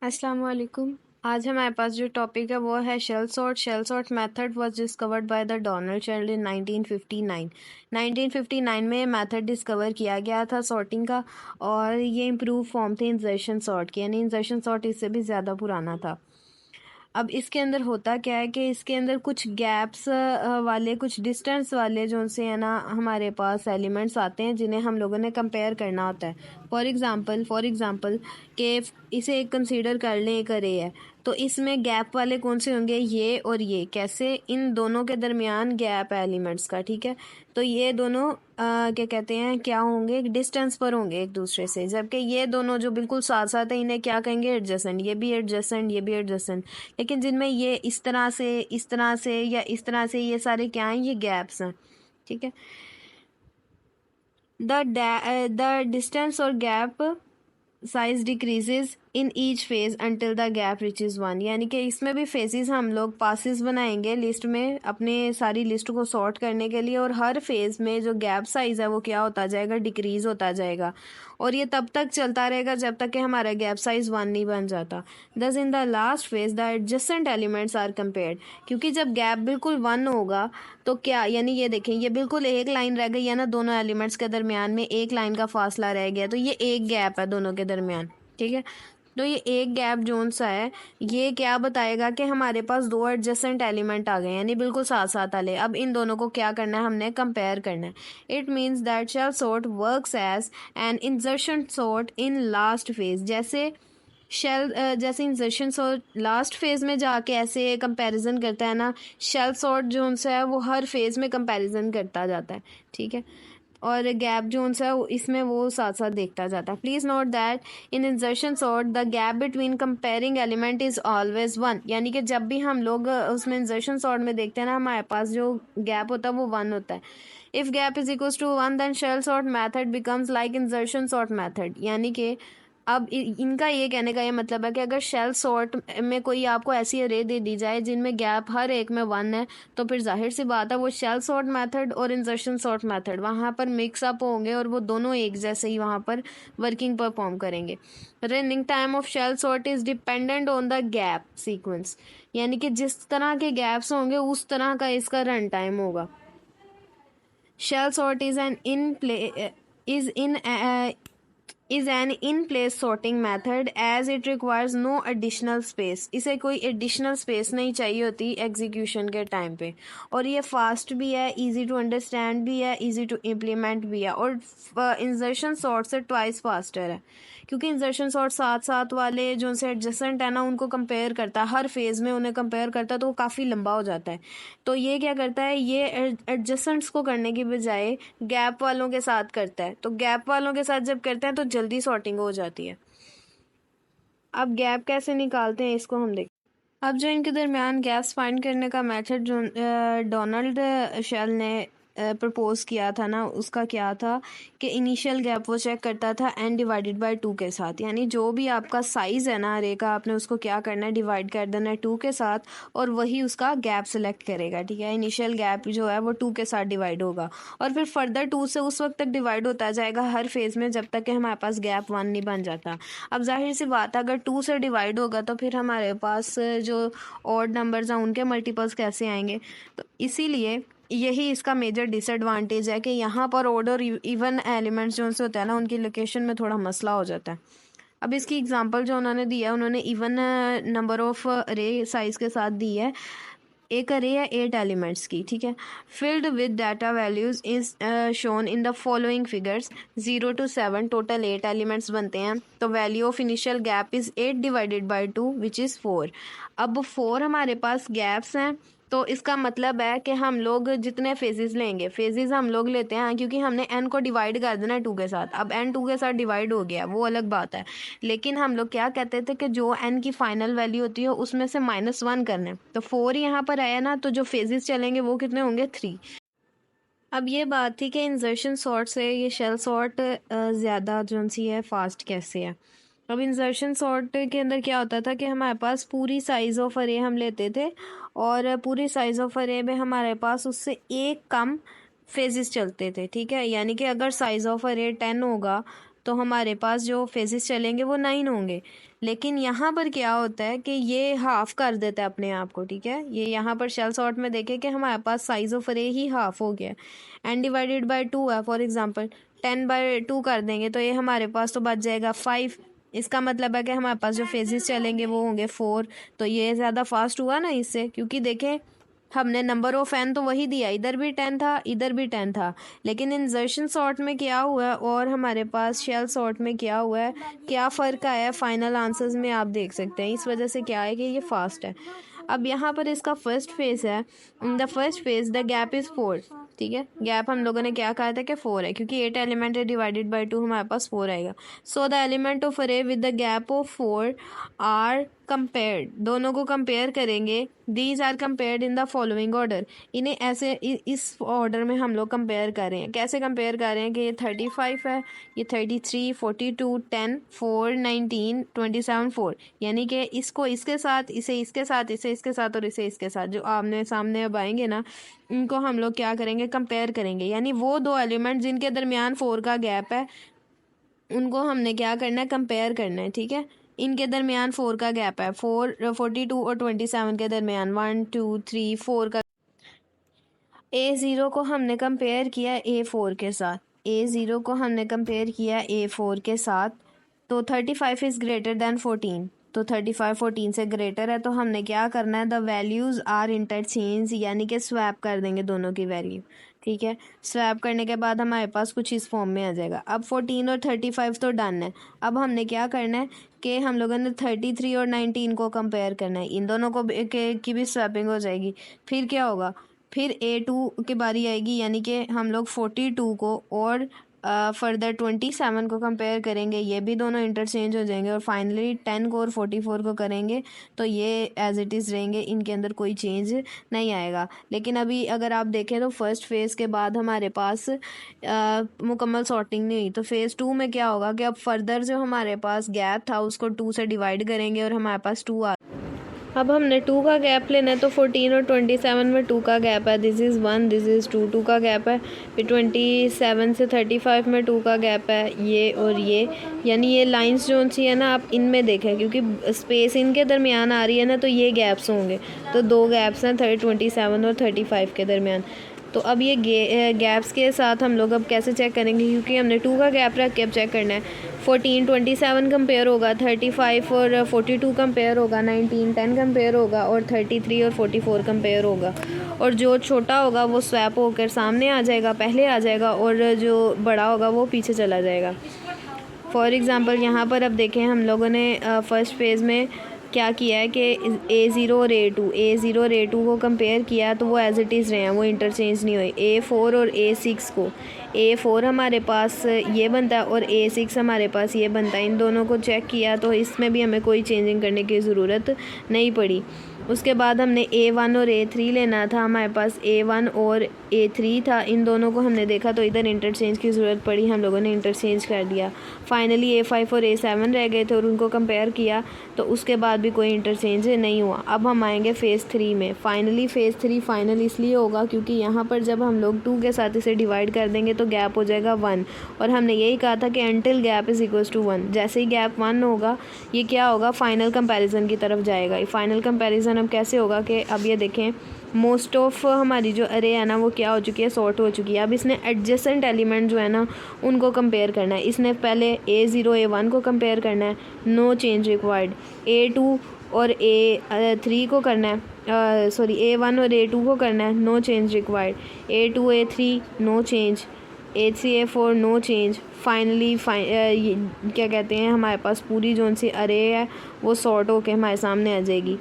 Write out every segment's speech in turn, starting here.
अस्सलाम वालेकुम। आज हमारे पास जो टॉपिक है वो है shell sort. Shell sort method was discovered by the Donald Shell in 1959। 1959 में मेथड डिस्कवर किया गया था सॉर्टिंग का, और ये इम्प्रूव फॉर्म थे इंजर्शन सॉर्ट की, यानी इंजर्शन सॉर्ट इससे भी ज़्यादा पुराना था। अब इसके अंदर होता क्या है कि इसके अंदर कुछ गैप्स वाले, कुछ डिस्टेंस वाले जो से है ना हमारे पास एलिमेंट्स आते हैं जिन्हें हम लोगों ने कंपेयर करना होता है। फॉर एग्ज़ाम्पल कि इसे एक कंसीडर कर लें, एक अरे है, तो इसमें गैप वाले कौन से होंगे, ये और ये। कैसे? इन दोनों के दरमियान गैप है एलिमेंट्स का, ठीक है। तो ये दोनों क्या कहते हैं, क्या होंगे, एक डिस्टेंस पर होंगे एक दूसरे से, जबकि ये दोनों जो बिल्कुल साथ साथ है इन्हें क्या कहेंगे, एडजेसेंट। ये भी एडजेसेंट, ये भी एडजेसेंट। लेकिन जिनमें ये इस तरह से, इस तरह से या इस तरह से, ये सारे क्या हैं, ये गैप्स हैं, ठीक है। द डिस्टेंस और gap size decreases in each phase until the gap reaches 1। यानी कि इसमें भी फेजेस हम लोग पासिस बनाएंगे लिस्ट में, अपने सारी लिस्ट को सॉर्ट करने के लिए, और हर फेज में जो गैप साइज है वो क्या होता जाएगा, डिक्रीज होता जाएगा। और ये तब तक चलता रहेगा जब तक कि हमारा गैप साइज 1 नहीं बन जाता। Thus in the last phase the adjacent elements are compared. क्योंकि जब गैप बिल्कुल 1 होगा तो क्या, यानी ये देखें, ये बिल्कुल एक लाइन रह गई है ना, दोनों एलिमेंट्स के दरमियान में एक लाइन का फासला रह गया, तो ये एक गैप है दोनों के दरमियान, ठीक है। तो ये एक गैप जोन सा है, ये क्या बताएगा कि हमारे पास दो एडजेसेंट एलिमेंट आ गए, यानी बिल्कुल साथ साथ वाले। अब इन दोनों को क्या करना है, हमने कंपेयर करना है। It means that shell sort works as an insertion sort in last phase. जैसे इंसर्शन सॉर्ट लास्ट फेज में जाके ऐसे कंपैरिजन करता है ना, शेल सॉर्ट जो है वो हर फेज में कंपैरिजन करता जाता है, ठीक है। और गैप जोन्स है इसमें वो साथ साथ देखता जाता है। Please note that in insertion sort the gap between comparing element is always 1। यानी कि जब भी हम लोग उसमें इंसर्शन सॉर्ट में देखते हैं ना, हमारे पास जो गैप होता है वो 1 होता है। If gap is equal to 1 then shell sort method becomes like insertion sort method. यानी कि अब इनका ये कहने का ये मतलब है कि अगर शेल सॉर्ट में कोई आपको ऐसी अरे दे दी जाए जिनमें गैप हर एक में 1 है, तो फिर जाहिर सी बात है वो शेल सॉर्ट मेथड और इंसर्शन सॉर्ट मेथड वहाँ पर मिक्स अप होंगे और वो दोनों एक जैसे ही वहाँ पर वर्किंग परफॉर्म करेंगे। Running time of shell sort is dependent on the gap sequence. यानी कि जिस तरह के गैप्स होंगे उस तरह का इसका रन टाइम होगा। Shell sort is an in-place sorting method as it requires no additional space। इसे कोई additional space नहीं चाहिए होती एग्जीक्यूशन के टाइम पे, और ये फास्ट भी है, easy to understand भी है, easy to implement भी है, और इंसर्शन सॉर्ट से ट्वाइस फास्टर है। क्योंकि इंसर्शन सॉर्ट साथ साथ वाले जो से एडजेसेंट है ना उनको कंपेयर करता है, हर फेज में उन्हें कंपेयर करता है, तो वो काफ़ी लंबा हो जाता है। तो ये क्या करता है, ये एडजस्टेंट्स को करने की बजाय गैप वालों के साथ करता है। तो गैप वालों के साथ जब करते हैं तो जल्दी सॉर्टिंग हो जाती है। अब गैप कैसे निकालते हैं इसको हम देखें। अब जो इनके दरमियान गैप्स फाइंड करने का मेथड जो डोनाल्ड शेल ने प्रपोज किया था ना, उसका क्या था कि इनिशियल गैप वो चेक करता था n डिवाइडेड बाय 2 के साथ। यानी जो भी आपका साइज़ है ना अरे का, आपने उसको क्या करना है, डिवाइड कर देना है 2 के साथ, और वही उसका गैप सेलेक्ट करेगा, ठीक है। इनिशियल गैप जो है वो 2 के साथ डिवाइड होगा, और फिर फर्दर 2 से उस वक्त तक डिवाइड होता जाएगा हर फेज़ में जब तक कि हमारे पास गैप 1 नहीं बन जाता। अब जाहिर सी बात है, अगर 2 से डिवाइड होगा तो फिर हमारे पास जो ऑड नंबर्स हैं उनके मल्टीपल्स कैसे आएंगे। तो इसीलिए यही इसका मेजर डिसएडवांटेज है कि यहाँ पर ऑड और इवन एलिमेंट्स जो से होते हैं ना उनकी लोकेशन में थोड़ा मसला हो जाता है। अब इसकी एग्जांपल जो उन्होंने दिया है, उन्होंने इवन नंबर ऑफ अरे साइज के साथ दी है। एक अरे है 8 एलिमेंट्स की, ठीक है। Filled with data values is shown in the following figures 0 to 7। Total 8 elements बनते हैं, तो value of initial gap is 8 divided by 2 which is 4। अब 4 हमारे पास गैप्स हैं, तो इसका मतलब है कि हम लोग जितने फेजेस लेंगे, फेजेस हम लोग लेते हैं क्योंकि हमने n को डिवाइड कर देना है 2 के साथ। अब n 2 के साथ डिवाइड हो गया वो अलग बात है, लेकिन हम लोग क्या कहते थे कि जो n की फाइनल वैल्यू होती है उसमें से -1 करना है। तो 4 यहाँ पर आया ना, तो जो फेजेस चलेंगे वो कितने होंगे, 3। अब ये बात थी कि इंसर्शन सॉर्ट से ये शेल सॉर्ट ज़्यादा जो सी है फास्ट कैसे है। अब इंसर्शन सॉर्ट के अंदर क्या होता था कि हमारे पास पूरी साइज़ ऑफ अरे हम लेते थे, और पूरी साइज़ ऑफ अरे में हमारे पास उससे एक कम फेजेस चलते थे, ठीक है। यानी कि अगर साइज़ ऑफ अरे 10 होगा तो हमारे पास जो फेजेस चलेंगे वो 9 होंगे। लेकिन यहाँ पर क्या होता है कि ये हाफ कर देता है अपने आप को, ठीक है। ये यहाँ पर शेल सॉर्ट में देखें कि हमारे पास साइज ऑफ अरे ही हाफ हो गया, n डिवाइडेड बाई 2 है। फॉर एग्जांपल 10/2 कर देंगे तो ये हमारे पास तो बच जाएगा 5। इसका मतलब है कि हमारे पास जो फेजेस चलेंगे वो होंगे 4। तो ये ज़्यादा फास्ट हुआ ना इससे, क्योंकि देखें हमने नंबर ऑफ n तो वही दिया, इधर भी 10 था इधर भी 10 था, लेकिन इंसर्शन सॉर्ट में क्या हुआ है और हमारे पास शेल सॉर्ट में क्या हुआ है, क्या फ़र्क आया है फाइनल आंसर्स में आप देख सकते हैं। इस वजह से क्या है कि ये फास्ट है। अब यहाँ पर इसका फर्स्ट फेज है, in the first phase the gap is 4, ठीक है। गैप हम लोगों ने क्या कहा था कि 4 है, क्योंकि 8 एलिमेंट है डिवाइडेड बाई 2 हमारे पास 4 आएगा। So the element of array with the gap of 4 are compared, दोनों को कंपेयर करेंगे। These are compared in the following order, इन्हें ऐसे इस ऑर्डर में हम लोग कंपेयर कर रहे हैं। कैसे कंपेयर कर रहे हैं कि ये 35 है, ये 33, 42, 10, 4, 19, 27, 4, यानी कि इसको इसके साथ, इसे इसके साथ, इसे इसके साथ और इसे इसके साथ, जो आमने सामने अब आएंगे ना, इनको हम लोग क्या करेंगे, कंपेयर करेंगे। यानी वो दो एलिमेंट जिनके दरमियान 4 का गैप है उनको हमने क्या करना है, कंपेयर करना है, ठीक है। इनके दरमियान 4 का गैप है, 42 और 27 के दरमियान 1 2 3 4 का। A0 को हमने कंपेयर किया A4 के साथ, A0 को हमने कंपेयर किया A4 के साथ। तो 35 इज़ ग्रेटर दैन 14, तो 35 14 से ग्रेटर है, तो हमने क्या करना है, द वैल्यूज़ आर इंटरचेंज, यानी कि स्वैप कर देंगे दोनों की वैल्यू, ठीक है। स्वैप करने के बाद हमारे पास कुछ इस फॉर्म में आ जाएगा। अब 14 और 35 तो डन है। अब हमने क्या करना है कि हम लोगों ने 33 और 19 को कंपेयर करना है, इन दोनों को की भी स्वैपिंग हो जाएगी। फिर क्या होगा, फिर A2 की बारी आएगी, यानी कि हम लोग 42 को और फर्दर 27 को कंपेयर करेंगे, ये भी दोनों इंटरचेंज हो जाएंगे। और फाइनली 10 को और 44 को करेंगे तो ये एज इट इज़ रहेंगे, इनके अंदर कोई चेंज नहीं आएगा। लेकिन अभी अगर आप देखें तो फर्स्ट फेज़ के बाद हमारे पास मुकम्मल सॉर्टिंग नहीं हुई। तो फेज़ 2 में क्या होगा कि अब फर्दर जो हमारे पास गैप था उसको 2 से डिवाइड करेंगे और हमारे पास 2 आ। अब हमने 2 का गैप लेना है, तो 14 और 27 में 2 का गैप है, दिस इज़ 1 दिस इज़ 2, 2 का गैप है। फिर 27 से 35 में 2 का गैप है, ये और ये, यानी ये लाइंस जो सी है ना आप इनमें देखें, क्योंकि स्पेस इनके दरमियान आ रही है ना, तो ये गैप्स होंगे। तो 2 गैप्स हैं 27 और 35 के दरमियान। तो अब ये गैप्स के साथ हम लोग अब कैसे चेक करेंगे, क्योंकि हमने 2 का गैप रख के अब चेक करना है। 14 27 कंपेयर होगा, 35 और 42 कंपेयर होगा, 19 10 कंपेयर होगा और 33 और 44 कंपेयर होगा। और जो छोटा होगा वो स्वैप होकर सामने आ जाएगा, पहले आ जाएगा, और जो बड़ा होगा वो पीछे चला जाएगा। फॉर एग्ज़ाम्पल यहाँ पर अब देखें हम लोगों ने फर्स्ट फेज़ में क्या किया है कि A0 और A2 और A2 को कंपेयर किया, तो वो एज इट इज़ रहे हैं, वो इंटरचेंज नहीं हुए। A4 और A6 को, A4 हमारे पास ये बनता है और A6 हमारे पास ये बनता है, इन दोनों को चेक किया तो इसमें भी हमें कोई चेंजिंग करने की ज़रूरत नहीं पड़ी। उसके बाद हमने A1 और A3 लेना था, हमारे पास A1 और A3 था, इन दोनों को हमने देखा तो इधर इंटरचेंज की ज़रूरत पड़ी, हम लोगों ने इंटरचेंज कर दिया। फाइनली A5 और A7 रह गए थे और उनको कंपेयर किया तो उसके बाद भी कोई इंटरचेंज नहीं हुआ। अब हम आएंगे फ़ेज़ 3 में। फाइनली फ़ेज़ 3 फाइनल इसलिए होगा क्योंकि यहाँ पर जब हम लोग 2 के साथ इसे डिवाइड कर देंगे तो गैप हो जाएगा 1, और हमने यही कहा था कि until gap is equals to 1। जैसे ही गैप 1 होगा ये क्या होगा, फाइनल कंपैरिजन की तरफ जाएगा। ये फाइनल कंपैरिजन अब कैसे होगा कि अब ये देखें मोस्ट ऑफ हमारी जो अरे है ना वो क्या हो चुकी है, सॉर्ट हो चुकी है। अब इसने एडजेसेंट एलिमेंट जो है ना उनको कंपेयर करना है। इसने पहले A0 A1 को कंपेयर करना है, नो चेंज रिक्वायर्ड। A2 और A3 को करना है, सॉरी A1 और A2 को करना है, no change required. A2 A3 no change, A3 A4 no change. Finally क्या कहते हैं, हमारे पास पूरी जो सी अरे है वो सॉर्ट होके हमारे सामने आ जाएगी।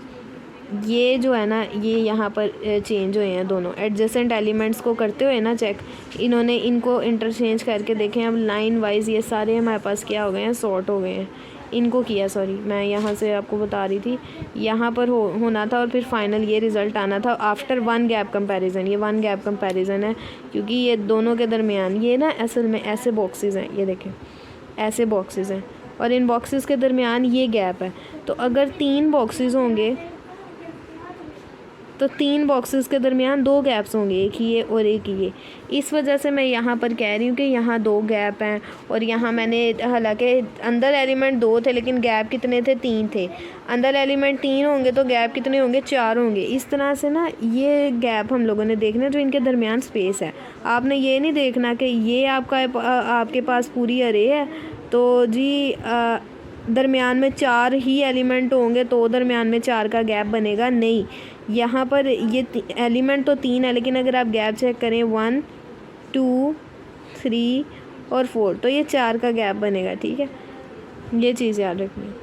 ये जो है ना ये यहाँ पर चेंज हुए हैं दोनों एडजेसेंट एलिमेंट्स को करते हुए ना चेक, इन्होंने इनको इंटरचेंज करके देखें। अब लाइन वाइज ये सारे हमारे पास क्या हो गए हैं, सॉर्ट हो गए हैं। इनको किया, सॉरी मैं यहाँ से आपको बता रही थी, यहाँ पर होना था और फिर फाइनल ये रिज़ल्ट आना था आफ्टर 1 गैप कंपैरिजन। ये 1 गैप कंपैरिजन है क्योंकि ये दोनों के दरमियान ये ना असल में ऐसे बॉक्सेस हैं, ये देखें ऐसे बॉक्सेस हैं और इन बॉक्सेस के दरमियान ये गैप है। तो अगर 3 बॉक्सेस होंगे तो 3 बॉक्सेस के दरमियान 2 गैप्स होंगे, एक ये और एक ये। इस वजह से मैं यहाँ पर कह रही हूँ कि यहाँ 2 गैप हैं। और यहाँ मैंने हालांकि अंदर एलिमेंट 2 थे लेकिन गैप कितने थे, 3 थे। अंदर एलिमेंट 3 होंगे तो गैप कितने होंगे, 4 होंगे। इस तरह से ना ये गैप हम लोगों ने देखना जो इनके दरमियान स्पेस है। आपने ये नहीं देखना कि ये आपके पास पूरी अरे है तो जी दरमियान में 4 ही एलिमेंट होंगे तो दरमियान में 4 का गैप बनेगा, नहीं। यहाँ पर ये एलिमेंट तो 3 है लेकिन अगर आप गैप चेक करें 1 2 3 और 4 तो ये 4 का गैप बनेगा, ठीक है। ये चीज़ याद रखनी है।